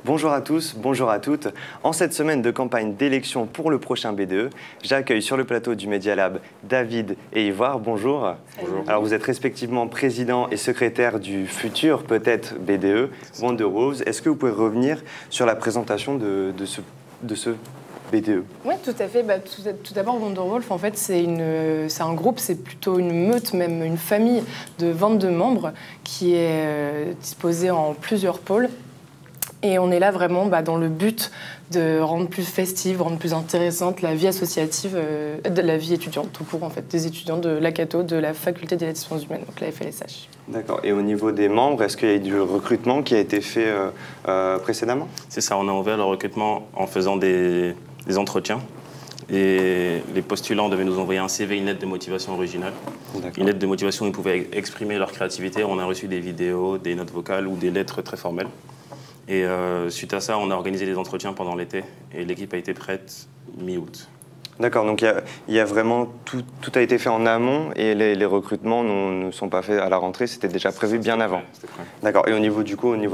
Bonjour à tous, bonjour à toutes. En cette semaine de campagne d'élection pour le prochain BDE, j'accueille sur le plateau du Media Lab David et Ivoire. Bonjour. Bonjour. Alors vous êtes respectivement président et secrétaire du futur peut-être BDE, Wonderwolves. Est-ce que vous pouvez revenir sur la présentation de ce BDE? Oui, tout à fait. Tout d'abord, Wonderwolf, en fait, c'est un groupe, c'est plutôt une meute, même une famille de 22 membres qui est disposée en plusieurs pôles. Et on est là vraiment dans le but de rendre plus festive, rendre plus intéressante la vie associative, de la vie étudiante, tout court, en fait, des étudiants de l'ACATO, de la Faculté des Sciences Humaines, donc la FLSH. D'accord. Et au niveau des membres, est-ce qu'il y a eu du recrutement qui a été fait précédemment? C'est ça, on a ouvert le recrutement en faisant des entretiens. Et les postulants devaient nous envoyer un CV, une lettre de motivation originale. Une lettre de motivation où ils pouvaient exprimer leur créativité. On a reçu des vidéos, des notes vocales ou des lettres très formelles. Et suite à ça, on a organisé des entretiens pendant l'été et l'équipe a été prête mi-août. D'accord, donc il y a vraiment tout a été fait en amont et les recrutements ne sont pas faits à la rentrée, c'était déjà prévu bien avant. D'accord, et au niveau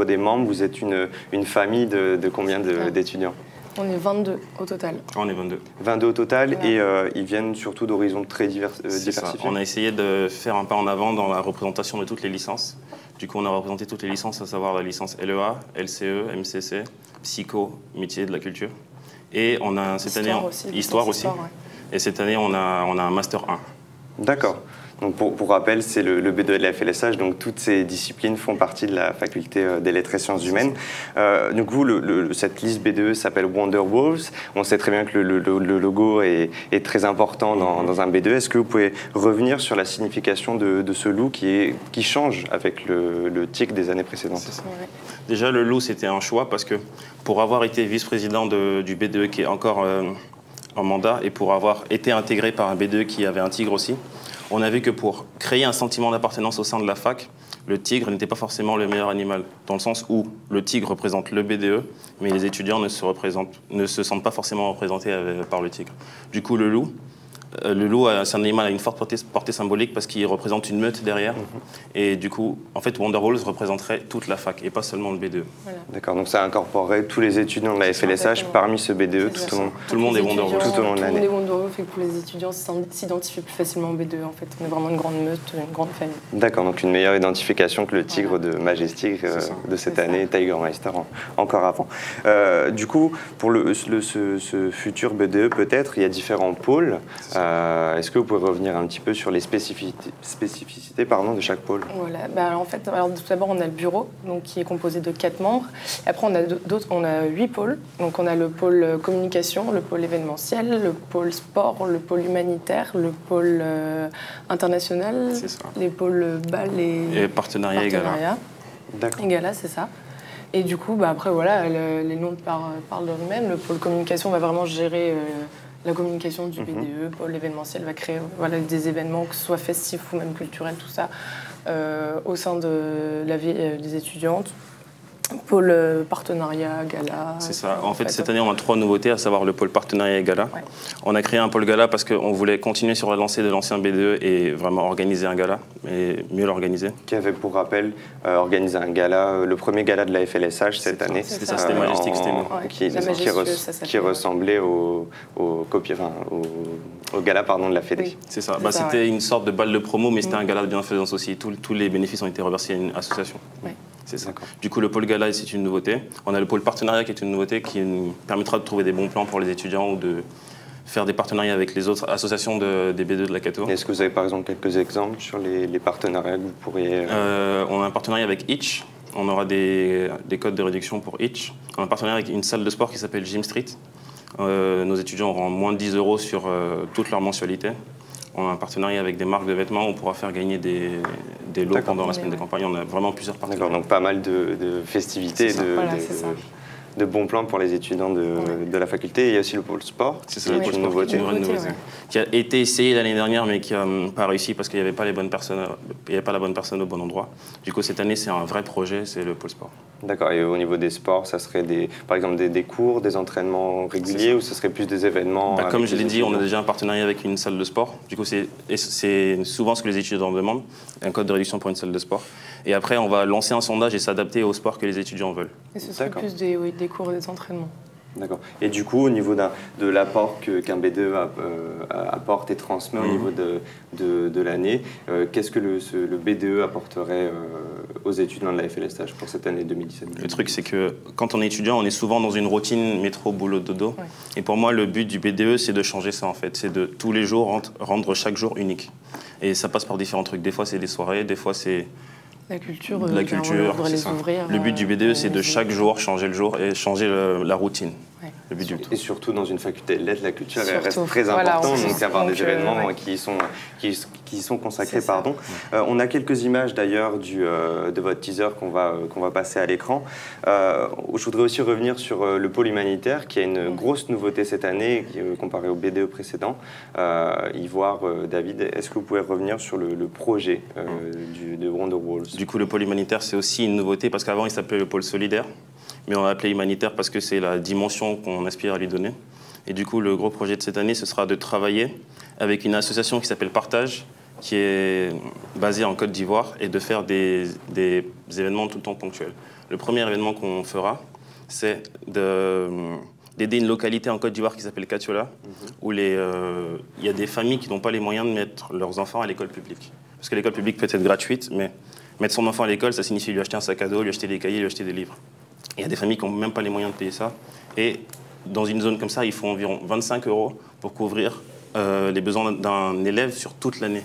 des membres, vous êtes une famille de combien d'étudiants? On est 22 au total. On est 22. 22 au total, voilà. Et ils viennent surtout d'horizons très diversifiés. On a essayé de faire un pas en avant dans la représentation de toutes les licences. Du coup, on a représenté toutes les licences, à savoir la licence LEA, LCE, MCC, Psycho, Métier de la Culture. Et on a cette année... Histoire aussi. Ouais. Et cette année, on a un Master 1. D'accord. Donc pour rappel, c'est le BDE de la FLSH, donc toutes ces disciplines font partie de la faculté des lettres et sciences humaines. Du coup, cette liste BDE s'appelle Wonderwolves. On sait très bien que le logo est très important dans un BDE. Est-ce que vous pouvez revenir sur la signification de ce loup qui change avec le TIC des années précédentes? Déjà, le loup, c'était un choix parce que pour avoir été vice-président du BDE qui est encore en mandat et pour avoir été intégré par un BDE qui avait un tigre aussi, on a vu que pour créer un sentiment d'appartenance au sein de la fac, le tigre n'était pas forcément le meilleur animal, dans le sens où le tigre représente le BDE, mais les étudiants ne se sentent pas forcément représentés par le tigre. Du coup, le loup, c'est un animal à une forte portée symbolique parce qu'il représente une meute derrière. Et du coup, en fait, Wonderwolves représenterait toute la fac et pas seulement le BDE. Voilà. D'accord, donc ça incorporerait tous les étudiants de la FLSH parmi ce BDE tout le monde est Wonderwolves. Tout au long de l'année. Tout le monde est Wonderwolves et que les étudiants s'identifient plus facilement au BDE. En fait, on est vraiment une grande meute, une grande famille. D'accord, donc une meilleure identification que le tigre de Majestic de cette année, Tigermeister encore avant. Du coup, pour ce futur BDE, peut-être, il y a différents pôles. Est-ce que vous pouvez revenir un petit peu sur les spécificités de chaque pôle? Voilà. En fait, tout d'abord, on a le bureau donc, qui est composé de 4 membres. Et après, on a 8 pôles. Donc, on a le pôle communication, le pôle événementiel, le pôle sport, le pôle humanitaire, le pôle international, les pôles bal et partenariat et gala. D'accord. Et gala, c'est ça. Et du coup, après, voilà, les noms parlent d'eux-mêmes. Le pôle communication va vraiment gérer la communication du BDE, pôle événementiel va créer des événements, que ce soit festifs ou même culturels, tout ça, au sein de la vie des étudiantes. Pôle partenariat, gala. C'est ça. En fait, cette année, on a 3 nouveautés, à savoir le pôle partenariat et gala. Ouais. On a créé un pôle gala parce qu'on voulait continuer sur la lancée de l'ancien BDE et vraiment organiser un gala, et mieux l'organiser. Qui avait pour rappel organisé un gala, le premier gala de la FLSH cette année. C'était ça, c'était Majestic, c'était nous. Qui ressemblait au gala de la Fédé. Oui. C'est ça. C'était une sorte de balle de promo, mais c'était un gala de bienfaisance aussi. Tous les bénéfices ont été reversés à une association. Ouais. C'est ça. Du coup, le pôle gala, c'est une nouveauté. On a le pôle partenariat qui est une nouveauté qui nous permettra de trouver des bons plans pour les étudiants ou de faire des partenariats avec les autres associations des BDE de l'ACATO. Est-ce que vous avez par exemple quelques exemples sur les partenariats que vous pourriez... On a un partenariat avec Itch. On aura des codes de réduction pour Itch. On a un partenariat avec une salle de sport qui s'appelle Gym Street. Nos étudiants auront moins de 10 € sur toute leur mensualité. On a un partenariat avec des marques de vêtements où on pourra faire gagner des lots pendant la semaine de campagne. On a vraiment plusieurs partenariats. D'accord, donc pas mal de festivités, de bons plans pour les étudiants de la faculté. Et il y a aussi le pôle sport, c'est une vraie nouveauté, qui a été essayé l'année dernière mais qui n'a pas réussi parce qu'il n'y avait pas les bonnes personnes, il n'y avait pas la bonne personne au bon endroit. Du coup, cette année, c'est un vrai projet, c'est le pôle sport. D'accord. Et au niveau des sports, ça serait par exemple des cours, des entraînements réguliers ou ce serait plus des événements Comme je l'ai dit, on a déjà un partenariat avec une salle de sport. Du coup, c'est souvent ce que les étudiants demandent, un code de réduction pour une salle de sport. Et après, on va lancer un sondage et s'adapter au sport que les étudiants veulent. Et ce serait plus des cours et des entraînements. D'accord. Et du coup, au niveau de l'apport qu'un B2 apporte et transmet au niveau de l'année, qu'est-ce que le B2 apporterait aux étudiants de la FLSH pour cette année 2017 ? Le truc, c'est que quand on est étudiant, on est souvent dans une routine métro, boulot, dodo. Ouais. Et pour moi, le but du BDE, c'est de changer ça en fait. C'est de tous les jours rendre chaque jour unique. Et ça passe par différents trucs. Des fois, c'est des soirées, des fois, c'est... La culture, les ouvrir. Le but du BDE, c'est de chaque jour changer le jour et changer la routine. Ouais. Le but du tout. Et surtout dans une faculté de lettres, la culture reste très importante, donc avoir des événements qui sont consacrés. On a quelques images d'ailleurs de votre teaser qu'on va passer à l'écran. Je voudrais aussi revenir sur le pôle humanitaire, qui a une grosse nouveauté cette année, comparé au BDE précédent. Ivoire, David, est-ce que vous pouvez revenir sur le projet de Wonderwalls ? Du coup, le pôle humanitaire, c'est aussi une nouveauté, parce qu'avant, il s'appelait le pôle solidaire. Mais on l'a appelé humanitaire parce que c'est la dimension qu'on aspire à lui donner. Et du coup, le gros projet de cette année, ce sera de travailler avec une association qui s'appelle Partage, qui est basée en Côte d'Ivoire, et de faire des événements tout le temps ponctuels. Le premier événement qu'on fera, c'est d'aider une localité en Côte d'Ivoire qui s'appelle Katiola, où il y a des familles qui n'ont pas les moyens de mettre leurs enfants à l'école publique. Parce que l'école publique peut être gratuite, mais mettre son enfant à l'école, ça signifie lui acheter un sac à dos, lui acheter des cahiers, lui acheter des livres. Il y a des familles qui n'ont même pas les moyens de payer ça. Et dans une zone comme ça, il faut environ 25 € pour couvrir les besoins d'un élève sur toute l'année.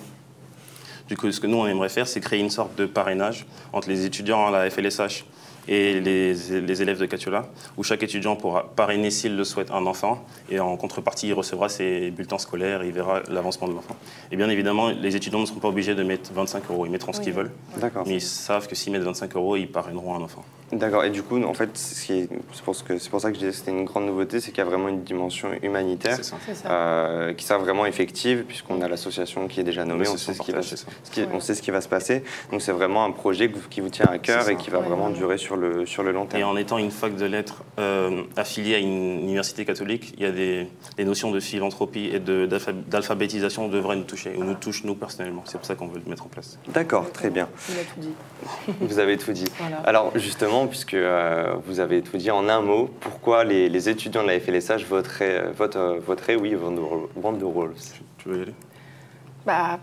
Du coup, ce que nous, on aimerait faire, c'est créer une sorte de parrainage entre les étudiants à la FLSH et les élèves de Katiola, où chaque étudiant pourra parrainer, s'il le souhaite, un enfant, et en contrepartie, il recevra ses bulletins scolaires et il verra l'avancement de l'enfant. Et bien évidemment, les étudiants ne seront pas obligés de mettre 25 €, ils mettront ce qu'ils veulent, mais ils savent que s'ils mettent 25 €, ils parraineront un enfant. D'accord, et du coup, en fait, c'est pour ça que je disais que c'était une grande nouveauté, c'est qu'il y a vraiment une dimension humanitaire qui sera vraiment effective, puisqu'on a l'association qui est déjà nommée, on sait ce qui va se passer. Donc c'est vraiment un projet qui vous tient à cœur et qui va vraiment durer sur le long terme. Et en étant une fac de lettres affiliée à une université catholique, il y a des notions de philanthropie et d'alphabétisation devraient nous toucher, ou nous touchent nous personnellement. C'est pour ça qu'on veut le mettre en place. D'accord, très bien. Il a tout dit. Vous avez tout dit. Voilà. Alors justement, puisque vous avez tout dit en un mot, pourquoi les étudiants de la FLSH voteraient oui, Wonderwalls ? Tu veux y aller ?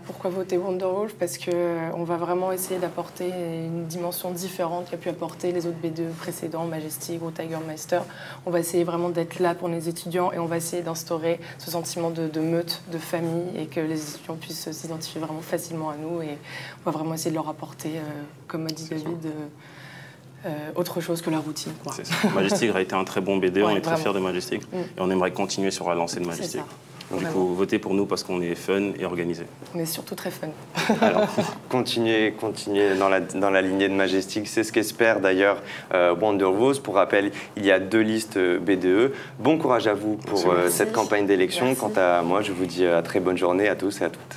Pourquoi voter Wonderwalls ? Parce qu'on va vraiment essayer d'apporter une dimension différente qu'a pu apporter les autres B2 précédents, Majestic ou Tigermeister. On va essayer vraiment d'être là pour les étudiants et on va essayer d'instaurer ce sentiment de meute, de famille, et que les étudiants puissent s'identifier vraiment facilement à nous. Et on va vraiment essayer de leur apporter, comme a dit David, autre chose que la routine. Majestic a été un très bon BD, on est très fiers de Majestic et on aimerait continuer sur la lancée de Majestic. Du coup, votez pour nous parce qu'on est fun et organisé. On est surtout très fun. Alors, continuez dans la lignée de Majestic. C'est ce qu'espère d'ailleurs Wonderwalls. Pour rappel, il y a 2 listes BDE. Bon courage à vous pour cette campagne d'élection. Quant à moi, je vous dis à très bonne journée à tous et à toutes.